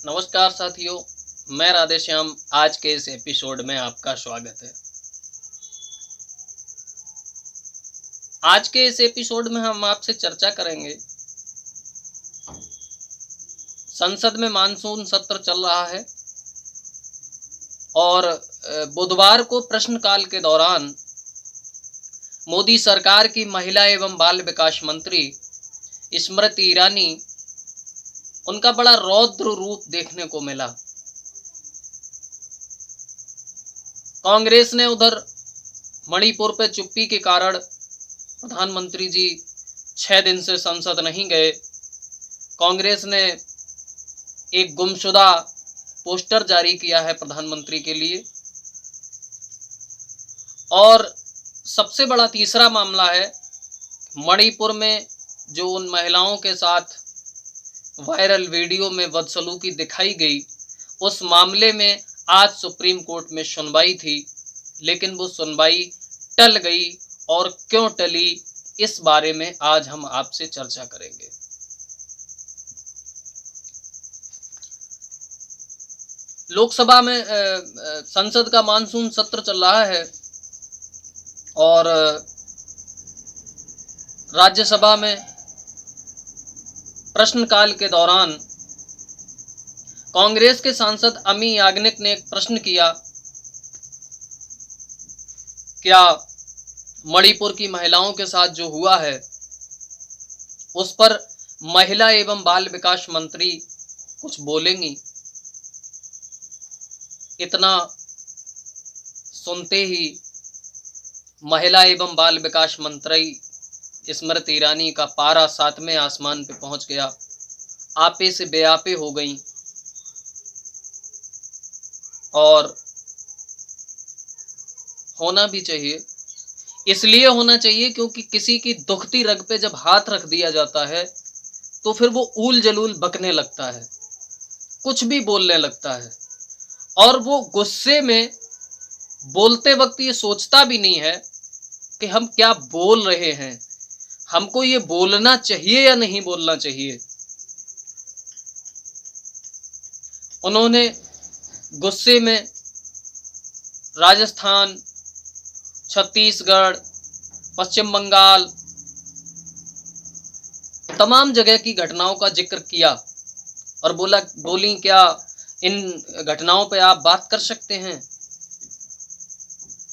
नमस्कार साथियों, मैं राधेश्याम। आज के इस एपिसोड में आपका स्वागत है। आज के इस एपिसोड में हम आपसे चर्चा करेंगे। संसद में मानसून सत्र चल रहा है और बुधवार को प्रश्नकाल के दौरान मोदी सरकार की महिला एवं बाल विकास मंत्री स्मृति ईरानी, उनका बड़ा रौद्र रूप देखने को मिला। कांग्रेस ने उधर मणिपुर पे चुप्पी के कारण प्रधानमंत्री जी 6 दिन से संसद नहीं गए। कांग्रेस ने एक गुमशुदा पोस्टर जारी किया है प्रधानमंत्री के लिए। और सबसे बड़ा तीसरा मामला है मणिपुर में जो उन महिलाओं के साथ वायरल वीडियो में बदसलूकी दिखाई गई, उस मामले में आज सुप्रीम कोर्ट में सुनवाई थी, लेकिन वो सुनवाई टल गई। और क्यों टली, इस बारे में आज हम आपसे चर्चा करेंगे। लोकसभा में संसद का मानसून सत्र चल रहा है और राज्यसभा में प्रश्नकाल के दौरान कांग्रेस के सांसद अमी याज्ञनिक ने एक प्रश्न किया, क्या मणिपुर की महिलाओं के साथ जो हुआ है उस पर महिला एवं बाल विकास मंत्री कुछ बोलेंगी। इतना सुनते ही महिला एवं बाल विकास मंत्री स्मृति ईरानी का पारा 7वें आसमान पे पहुंच गया। आपे से बेआपे हो गई और होना भी चाहिए। इसलिए होना चाहिए क्योंकि किसी की दुखती रग पे जब हाथ रख दिया जाता है तो फिर वो ऊल जलूल बकने लगता है, कुछ भी बोलने लगता है और वो गुस्से में बोलते वक्त ये सोचता भी नहीं है कि हम क्या बोल रहे हैं, हमको ये बोलना चाहिए या नहीं बोलना चाहिए। उन्होंने गुस्से में राजस्थान, छत्तीसगढ़, पश्चिम बंगाल, तमाम जगह की घटनाओं का जिक्र किया और बोली क्या इन घटनाओं पे आप बात कर सकते हैं।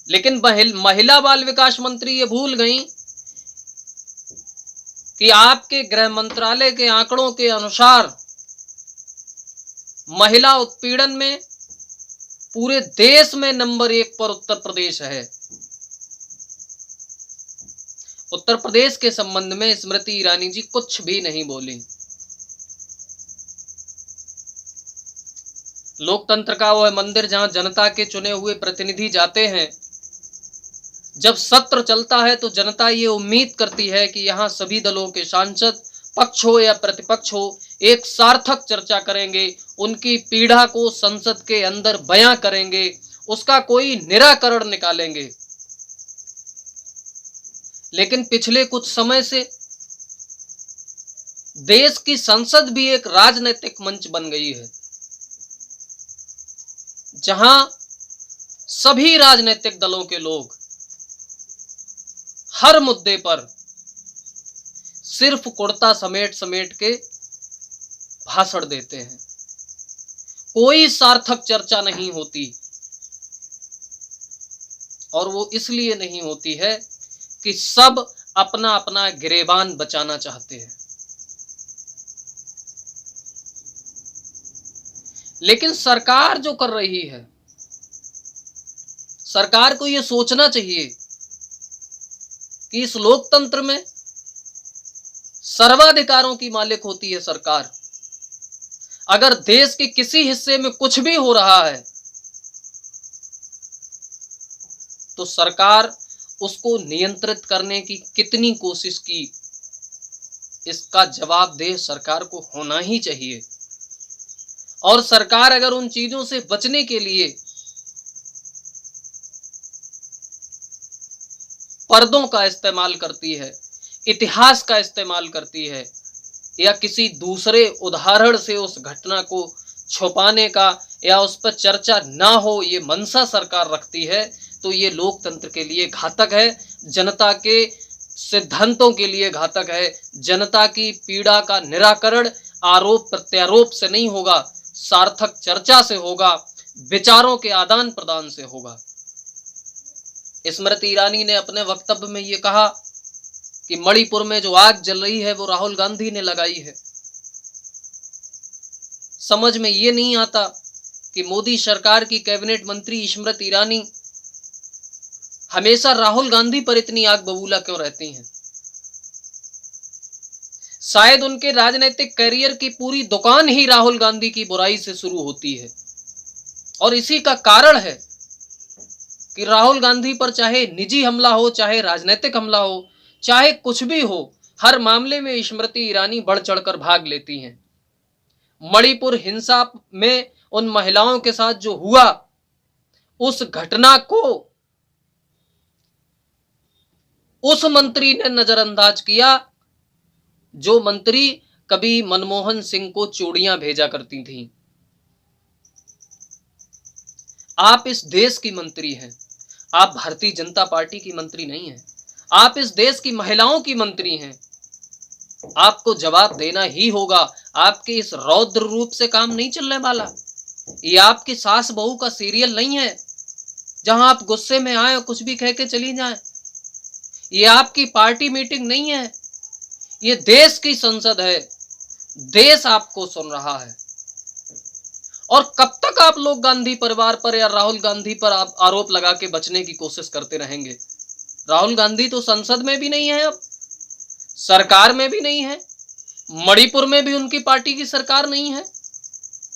लेकिन महिला बाल विकास मंत्री ये भूल गई कि आपके गृह मंत्रालय के आंकड़ों के अनुसार महिला उत्पीड़न में पूरे देश में नंबर 1 पर उत्तर प्रदेश है। उत्तर प्रदेश के संबंध में स्मृति ईरानी जी कुछ भी नहीं बोली। लोकतंत्र का वह मंदिर जहां जनता के चुने हुए प्रतिनिधि जाते हैं, जब सत्र चलता है तो जनता ये उम्मीद करती है कि यहाँ सभी दलों के सांसद, पक्ष हो या प्रतिपक्ष हो, एक सार्थक चर्चा करेंगे, उनकी पीड़ा को संसद के अंदर बयां करेंगे, उसका कोई निराकरण निकालेंगे। लेकिन पिछले कुछ समय से देश की संसद भी एक राजनीतिक मंच बन गई है, जहां सभी राजनीतिक दलों के लोग हर मुद्दे पर सिर्फ कुर्ता समेट समेट के भाषण देते हैं। कोई सार्थक चर्चा नहीं होती और वो इसलिए नहीं होती है कि सब अपना अपना गिरेबान बचाना चाहते हैं। लेकिन सरकार जो कर रही है, सरकार को ये सोचना चाहिए कि इस लोकतंत्र में सर्वाधिकारों की मालिक होती है सरकार। अगर देश के किसी हिस्से में कुछ भी हो रहा है तो सरकार उसको नियंत्रित करने की कितनी कोशिश की, इसका जवाबदेह सरकार को होना ही चाहिए। और सरकार अगर उन चीजों से बचने के लिए पर्दों का इस्तेमाल करती है, इतिहास का इस्तेमाल करती है या किसी दूसरे उदाहरण से उस घटना को छुपाने का या उस पर चर्चा ना हो ये मनसा सरकार रखती है, तो ये लोकतंत्र के लिए घातक है, जनता के सिद्धांतों के लिए घातक है। जनता की पीड़ा का निराकरण आरोप प्रत्यारोप से नहीं होगा, सार्थक चर्चा से होगा, विचारों के आदान प्रदान से होगा। स्मृति ईरानी ने अपने वक्तव्य में ये कहा कि मणिपुर में जो आग जल रही है वो राहुल गांधी ने लगाई है। समझ में ये नहीं आता कि मोदी सरकार की कैबिनेट मंत्री स्मृति ईरानी हमेशा राहुल गांधी पर इतनी आग बबूला क्यों रहती हैं। शायद उनके राजनीतिक करियर की पूरी दुकान ही राहुल गांधी की बुराई से शुरू होती है, और इसी का कारण है कि राहुल गांधी पर चाहे निजी हमला हो, चाहे राजनीतिक हमला हो, चाहे कुछ भी हो, हर मामले में स्मृति ईरानी बढ़ चढ़कर भाग लेती हैं। मणिपुर हिंसा में उन महिलाओं के साथ जो हुआ, उस घटना को उस मंत्री ने नजरअंदाज किया जो मंत्री कभी मनमोहन सिंह को चूड़ियां भेजा करती थीं। आप इस देश की मंत्री हैं, आप भारतीय जनता पार्टी की मंत्री नहीं हैं, आप इस देश की महिलाओं की मंत्री हैं। आपको जवाब देना ही होगा। आपके इस रौद्र रूप से काम नहीं चलने वाला। ये आपकी सास बहू का सीरियल नहीं है जहां आप गुस्से में आए और कुछ भी कह के चली जाएं। ये आपकी पार्टी मीटिंग नहीं है, ये देश की संसद है। देश आपको सुन रहा है। और कब तक आप लोग गांधी परिवार पर या राहुल गांधी पर आप आरोप लगा के बचने की कोशिश करते रहेंगे? राहुल गांधी तो संसद में भी नहीं है, अब सरकार में भी नहीं है, मणिपुर में भी उनकी पार्टी की सरकार नहीं है।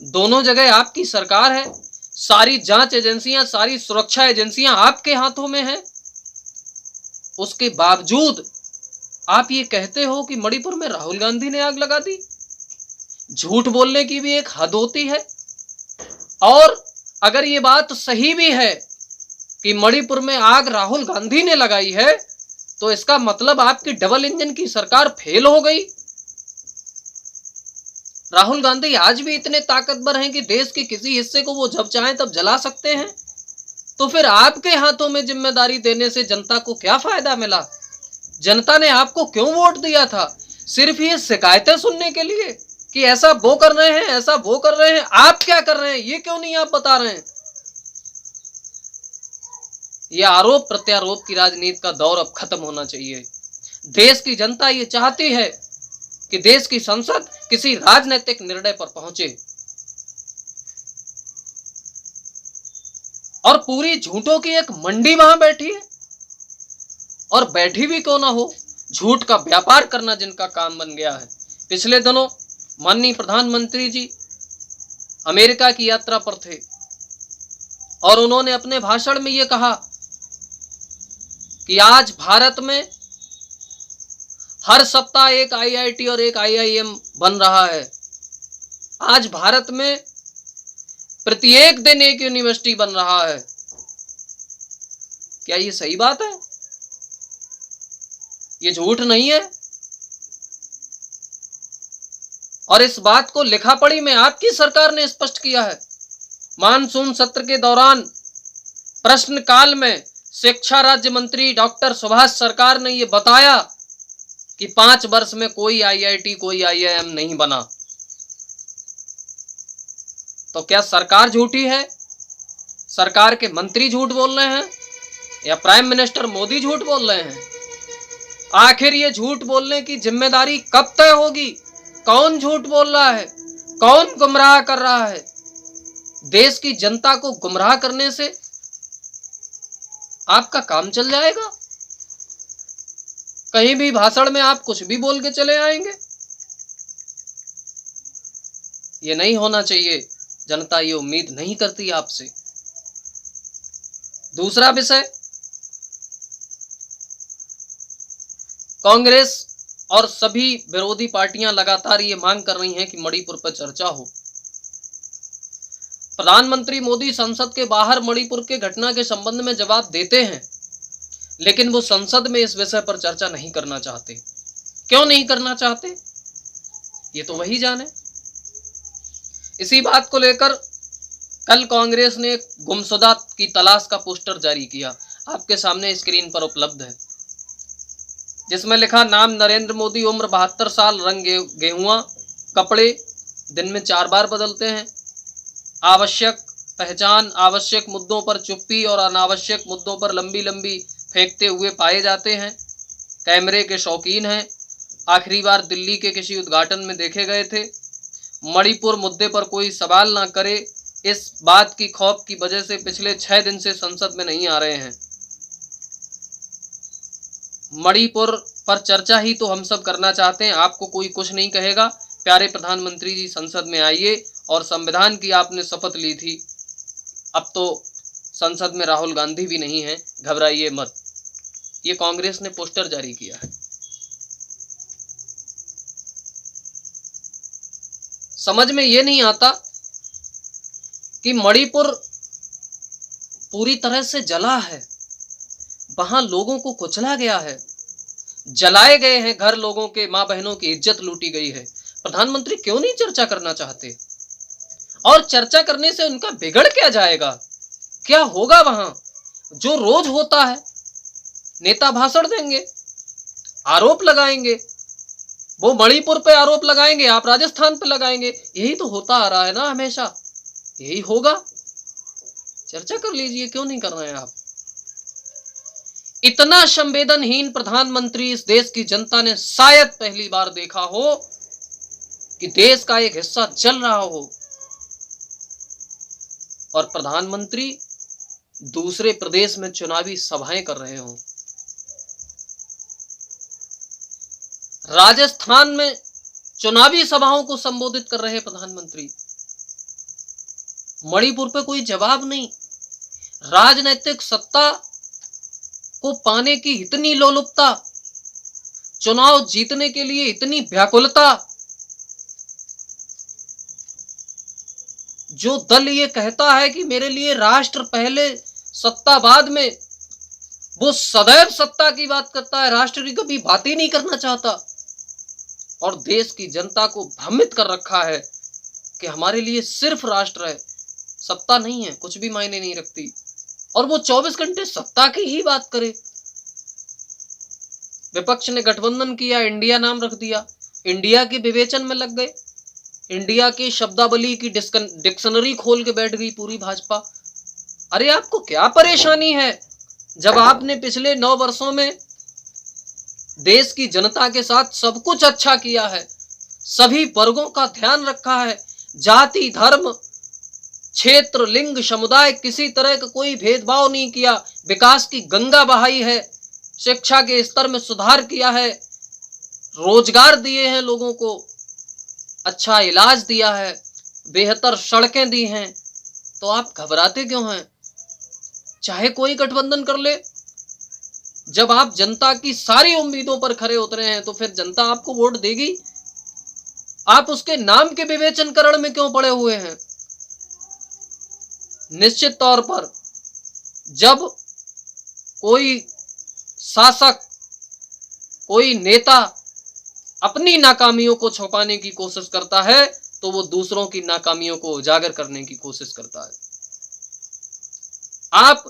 दोनों जगह आपकी सरकार है। सारी जांच एजेंसियां, सारी सुरक्षा एजेंसियां आपके हाथों में है। उसके बावजूद आप ये कहते हो कि मणिपुर में राहुल गांधी ने आग लगा दी। झूठ बोलने की भी एक हद होती है। और अगर ये बात सही भी है कि मणिपुर में आग राहुल गांधी ने लगाई है, तो इसका मतलब आपकी डबल इंजन की सरकार फेल हो गई। राहुल गांधी आज भी इतने ताकतवर हैं कि देश के किसी हिस्से को वो जब चाहें तब जला सकते हैं। तो फिर आपके हाथों में जिम्मेदारी देने से जनता को क्या फायदा मिला? जनता ने आपको क्यों वोट दिया था? सिर्फ ये शिकायतें सुनने के लिए कि ऐसा वो कर रहे हैं, ऐसा वो कर रहे हैं। आप क्या कर रहे हैं ये क्यों नहीं आप बता रहे हैं? यह आरोप प्रत्यारोप की राजनीति का दौर अब खत्म होना चाहिए। देश की जनता ये चाहती है कि देश की संसद किसी राजनीतिक निर्णय पर पहुंचे, और पूरी झूठों की एक मंडी वहां बैठी है। और बैठी भी क्यों ना हो, झूठ का व्यापार करना जिनका काम बन गया है। पिछले दिनों माननीय प्रधानमंत्री जी अमेरिका की यात्रा पर थे और उन्होंने अपने भाषण में यह कहा कि आज भारत में हर सप्ताह एक आईआईटी और एक आईआईएम बन रहा है। आज भारत में प्रत्येक दिन एक यूनिवर्सिटी बन रहा है। क्या ये सही बात है? ये झूठ नहीं है? और इस बात को लिखा पढ़ी में आपकी सरकार ने स्पष्ट किया है। मानसून सत्र के दौरान प्रश्नकाल में शिक्षा राज्य मंत्री डॉक्टर सुभाष सरकार ने यह बताया कि 5 वर्ष में कोई आईआईटी कोई आईआईएम नहीं बना। तो क्या सरकार झूठी है? सरकार के मंत्री झूठ बोल रहे हैं या प्राइम मिनिस्टर मोदी झूठ बोल रहे हैं? आखिर ये झूठ बोलने की जिम्मेदारी कब तय होगी? कौन झूठ बोल रहा है? कौन गुमराह कर रहा है? देश की जनता को गुमराह करने से आपका काम चल जाएगा? कहीं भी भाषण में आप कुछ भी बोल के चले आएंगे? ये नहीं होना चाहिए। जनता ये उम्मीद नहीं करती आपसे। दूसरा विषय, कांग्रेस और सभी विरोधी पार्टियां लगातार ये मांग कर रही हैं कि मणिपुर पर चर्चा हो। प्रधानमंत्री मोदी संसद के बाहर मणिपुर के घटना के संबंध में जवाब देते हैं, लेकिन वो संसद में इस विषय पर चर्चा नहीं करना चाहते। क्यों नहीं करना चाहते? ये तो वही जाने। इसी बात को लेकर कल कांग्रेस ने गुमशुदा की तलाश का पोस्टर जारी किया, आपके सामने स्क्रीन पर उपलब्ध है, जिसमें लिखा नाम नरेंद्र मोदी, उम्र 72 साल, रंग गेहुआ, कपड़े दिन में 4 बार बदलते हैं, आवश्यक पहचान, आवश्यक मुद्दों पर चुप्पी और अनावश्यक मुद्दों पर लंबी लंबी फेंकते हुए पाए जाते हैं, कैमरे के शौकीन हैं, आखिरी बार दिल्ली के किसी उद्घाटन में देखे गए थे, मणिपुर मुद्दे पर कोई सवाल ना करे, इस बात की खौफ की वजह से पिछले 6 दिन से संसद में नहीं आ रहे हैं। मणिपुर पर चर्चा ही तो हम सब करना चाहते हैं, आपको कोई कुछ नहीं कहेगा। प्यारे प्रधानमंत्री जी, संसद में आइए, और संविधान की आपने शपथ ली थी, अब तो संसद में राहुल गांधी भी नहीं है, घबराइए मत। ये कांग्रेस ने पोस्टर जारी किया है। समझ में ये नहीं आता कि मणिपुर पूरी तरह से जला है, वहां लोगों को कुचला गया है, जलाए गए हैं घर, लोगों के मां बहनों की इज्जत लूटी गई है। प्रधानमंत्री क्यों नहीं चर्चा करना चाहते? और चर्चा करने से उनका बिगड़ क्या जाएगा? क्या होगा वहां? जो रोज होता है, नेता भाषण देंगे, आरोप लगाएंगे, वो मणिपुर पे आरोप लगाएंगे, आप राजस्थान पे लगाएंगे, यही तो होता आ रहा है ना, हमेशा यही होगा। चर्चा कर लीजिए, क्यों नहीं कर रहे हैं आप? इतना संवेदनहीन प्रधानमंत्री इस देश की जनता ने शायद पहली बार देखा हो, कि देश का एक हिस्सा जल रहा हो और प्रधानमंत्री दूसरे प्रदेश में चुनावी सभाएं कर रहे हो। राजस्थान में चुनावी सभाओं को संबोधित कर रहे प्रधानमंत्री, मणिपुर पे कोई जवाब नहीं। राजनीतिक सत्ता को पाने की इतनी लोलुपता, चुनाव जीतने के लिए इतनी व्याकुलता, जो दल ये कहता है कि मेरे लिए राष्ट्र पहले सत्ता बाद में, वो सदैव सत्ता की बात करता है, राष्ट्र की कभी बात ही नहीं करना चाहता, और देश की जनता को भ्रमित कर रखा है कि हमारे लिए सिर्फ राष्ट्र है, सत्ता नहीं है, कुछ भी मायने नहीं रखती। और वो 24 घंटे सत्ता की ही बात करे। विपक्ष ने गठबंधन किया, इंडिया नाम रख दिया, इंडिया के विवेचन में लग गए, इंडिया की शब्दावली की डिक्शनरी खोल के बैठ गई पूरी भाजपा। अरे आपको क्या परेशानी है, जब आपने पिछले 9 वर्षों में देश की जनता के साथ सब कुछ अच्छा किया है, सभी वर्गों का ध्यान रखा है, जाति, धर्म, क्षेत्र, लिंग, समुदाय, किसी तरह का कोई भेदभाव नहीं किया, विकास की गंगा बहाई है, शिक्षा के स्तर में सुधार किया है, रोजगार दिए हैं लोगों को, अच्छा इलाज दिया है, बेहतर सड़कें दी हैं, तो आप घबराते क्यों हैं? चाहे कोई गठबंधन कर ले, जब आप जनता की सारी उम्मीदों पर खरे उतरे हैं तो फिर जनता आपको वोट देगी। आप उसके नाम के विवेचनकरण में क्यों पड़े हुए हैं? निश्चित तौर पर जब कोई शासक, कोई नेता अपनी नाकामियों को छुपाने की कोशिश करता है, तो वो दूसरों की नाकामियों को उजागर करने की कोशिश करता है। आप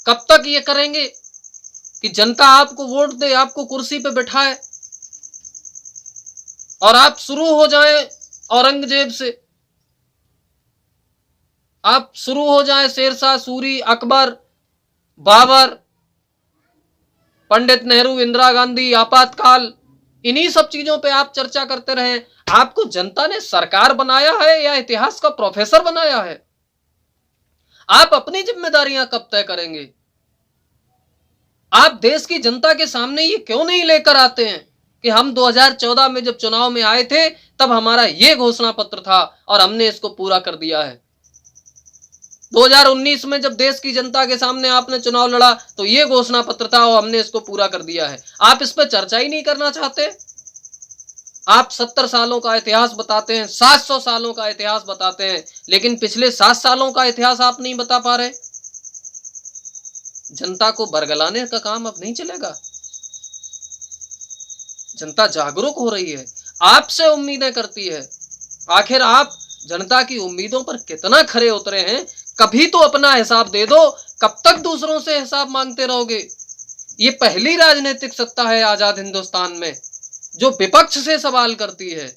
कब तक ये करेंगे कि जनता आपको वोट दे, आपको कुर्सी पे बिठाए, और आप शुरू हो जाएं औरंगजेब से, आप शुरू हो जाएं शेरशाह सूरी, अकबर, बाबर, पंडित नेहरू, इंदिरा गांधी, आपातकाल, इन्हीं सब चीजों पे आप चर्चा करते रहें। आपको जनता ने सरकार बनाया है या इतिहास का प्रोफेसर बनाया है? आप अपनी जिम्मेदारियां कब तय करेंगे? आप देश की जनता के सामने ये क्यों नहीं लेकर आते हैं कि हम 2014 में जब चुनाव में आए थे तब हमारा ये घोषणा पत्र था और हमने इसको पूरा कर दिया है। 2019 में जब देश की जनता के सामने आपने चुनाव लड़ा तो ये घोषणा पत्र था और हमने इसको पूरा कर दिया है। आप इस पर चर्चा ही नहीं करना चाहते। आप 70 सालों का इतिहास बताते हैं, 700 सालों का इतिहास बताते हैं, लेकिन पिछले 7 सालों का इतिहास आप नहीं बता पा रहे। जनता को बरगलाने का काम अब नहीं चलेगा। जनता जागरूक हो रही है, आपसे उम्मीदें करती है। आखिर आप जनता की उम्मीदों पर कितना खरे उतरे हैं, कभी तो अपना हिसाब दे दो। कब तक दूसरों से हिसाब मांगते रहोगे? ये पहली राजनीतिक सत्ता है आजाद हिंदुस्तान में जो विपक्ष से सवाल करती है।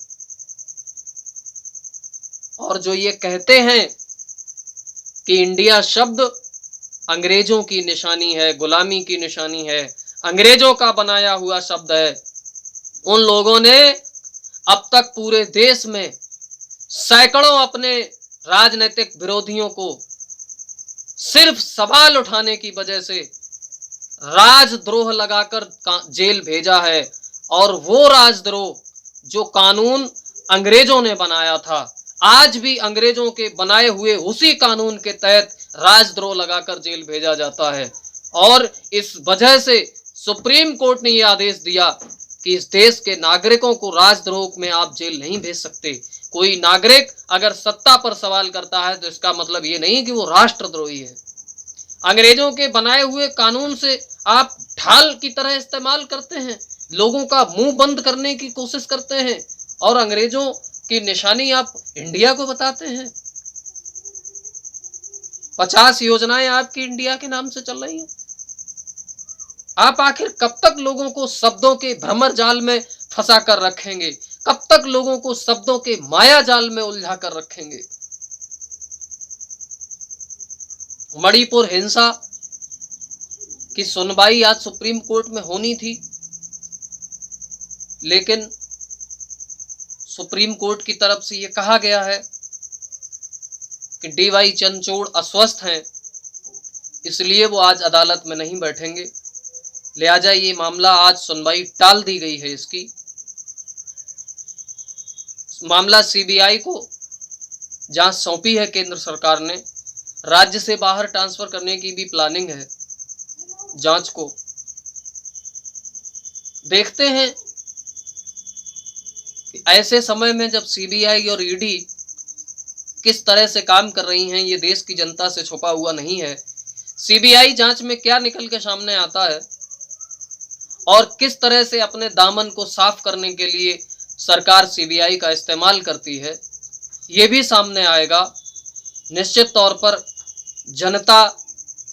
और जो ये कहते हैं कि इंडिया शब्द अंग्रेजों की निशानी है, गुलामी की निशानी है, अंग्रेजों का बनाया हुआ शब्द है, उन लोगों ने अब तक पूरे देश में सैकड़ों अपने राजनीतिक विरोधियों को सिर्फ सवाल उठाने की वजह से राजद्रोह लगाकर जेल भेजा है। और वो राजद्रोह जो कानून अंग्रेजों ने बनाया था, आज भी अंग्रेजों के बनाए हुए उसी कानून के तहत राजद्रोह लगाकर जेल भेजा जाता है। और इस वजह से सुप्रीम कोर्ट ने यह आदेश दिया कि इस देश के नागरिकों को राजद्रोह में आप जेल नहीं भेज सकते। कोई नागरिक अगर सत्ता पर सवाल करता है तो इसका मतलब ये नहीं कि वो राष्ट्रद्रोही है। अंग्रेजों के बनाए हुए कानून से आप ढाल की तरह इस्तेमाल करते हैं, लोगों का मुंह बंद करने की कोशिश करते हैं और अंग्रेजों की निशानी आप इंडिया को बताते हैं। 50 योजनाएं आपकी इंडिया के नाम से चल रही हैं। आप आखिर कब तक लोगों को शब्दों के भ्रमर जाल में फंसा कर रखेंगे? कब तक लोगों को शब्दों के माया जाल में उलझा कर रखेंगे? मणिपुर हिंसा की सुनवाई आज सुप्रीम कोर्ट में होनी थी, लेकिन सुप्रीम कोर्ट की तरफ से यह कहा गया है कि डीवाई चंद्रचूड़ अस्वस्थ हैं, इसलिए वो आज अदालत में नहीं बैठेंगे। लिहाजा ये मामला आज सुनवाई टाल दी गई है। इसकी मामला सीबीआई को जांच सौंपी है केंद्र सरकार ने। राज्य से बाहर ट्रांसफर करने की भी प्लानिंग है जांच को। देखते हैं कि ऐसे समय में जब सीबीआई और ईडी किस तरह से काम कर रही हैं, ये देश की जनता से छुपा हुआ नहीं है। सीबीआई जांच में क्या निकल के सामने आता है और किस तरह से अपने दामन को साफ करने के लिए सरकार सीबीआई का इस्तेमाल करती है, ये भी सामने आएगा। निश्चित तौर पर जनता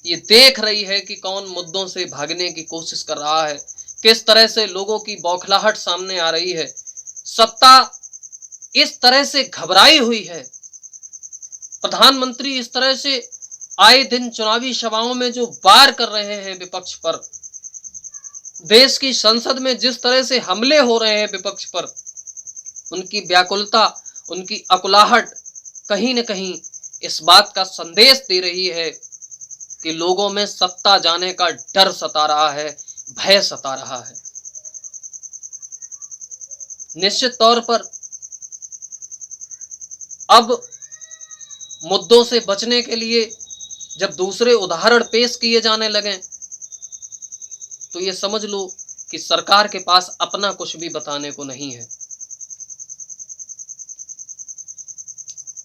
ये देख रही है कि कौन मुद्दों से भागने की कोशिश कर रहा है, किस तरह से लोगों की बौखलाहट सामने आ रही है। सत्ता इस तरह से घबराई हुई है, प्रधानमंत्री इस तरह से आए दिन चुनावी सभाओं में जो वार कर रहे हैं विपक्ष पर, देश की संसद में जिस तरह से हमले हो रहे हैं विपक्ष पर, उनकी व्याकुलता, उनकी अकुलाहट कहीं न कहीं इस बात का संदेश दे रही है कि लोगों में सत्ता जाने का डर सता रहा है, भय सता रहा है। निश्चित तौर पर अब मुद्दों से बचने के लिए जब दूसरे उदाहरण पेश किए जाने लगे तो ये समझ लो कि सरकार के पास अपना कुछ भी बताने को नहीं है।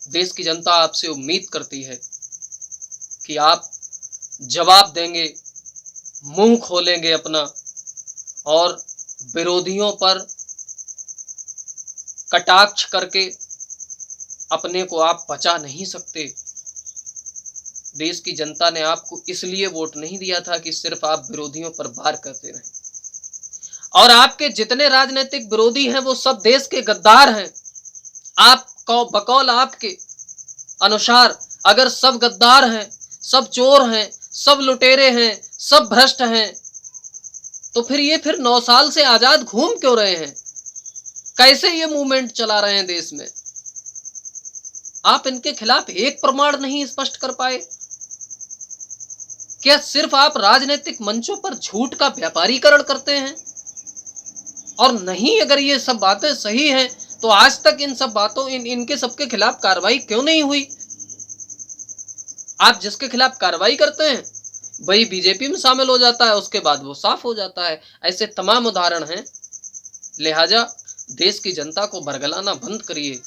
देश की जनता आपसे उम्मीद करती है कि आप जवाब देंगे, मुंह खोलेंगे अपना, और विरोधियों पर कटाक्ष करके अपने को आप बचा नहीं सकते। देश की जनता ने आपको इसलिए वोट नहीं दिया था कि सिर्फ आप विरोधियों पर वार करते रहें। और आपके जितने राजनीतिक विरोधी हैं वो सब देश के गद्दार हैं। आप बकौल आपके अनुसार अगर सब गद्दार हैं, सब चोर हैं, सब लुटेरे हैं, सब भ्रष्ट हैं, तो फिर 9 साल से आजाद घूम क्यों रहे हैं? कैसे ये मूवमेंट चला रहे हैं देश में? आप इनके खिलाफ एक प्रमाण नहीं स्पष्ट कर पाए। क्या सिर्फ आप राजनीतिक मंचों पर झूठ का व्यापारीकरण करते हैं? और नहीं, अगर ये सब बातें सही हैं तो आज तक इन सब बातों इनके सबके खिलाफ कार्रवाई क्यों नहीं हुई? आप जिसके खिलाफ कार्रवाई करते हैं वही बीजेपी में शामिल हो जाता है, उसके बाद वो साफ हो जाता है। ऐसे तमाम उदाहरण हैं। लिहाजा देश की जनता को बरगलाना बंद करिए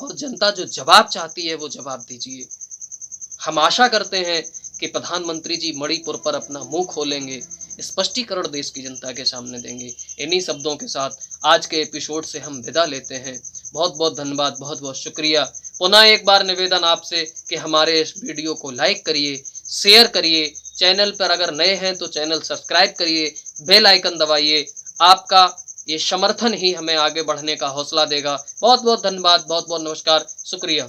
और जनता जो जवाब चाहती है वो जवाब दीजिए। हम आशा करते हैं कि प्रधानमंत्री जी मणिपुर पर अपना मुंह खोलेंगे, स्पष्टीकरण देश की जनता के सामने देंगे। इन्हीं शब्दों के साथ आज के एपिसोड से हम विदा लेते हैं। बहुत बहुत धन्यवाद, बहुत बहुत शुक्रिया। पुनः एक बार निवेदन आपसे कि हमारे इस वीडियो को लाइक करिए, शेयर करिए, चैनल पर अगर नए हैं तो चैनल सब्सक्राइब करिए, बेल आइकन दबाइए। आपका ये समर्थन ही हमें आगे बढ़ने का हौसला देगा। बहुत बहुत धन्यवाद, बहुत बहुत नमस्कार, शुक्रिया।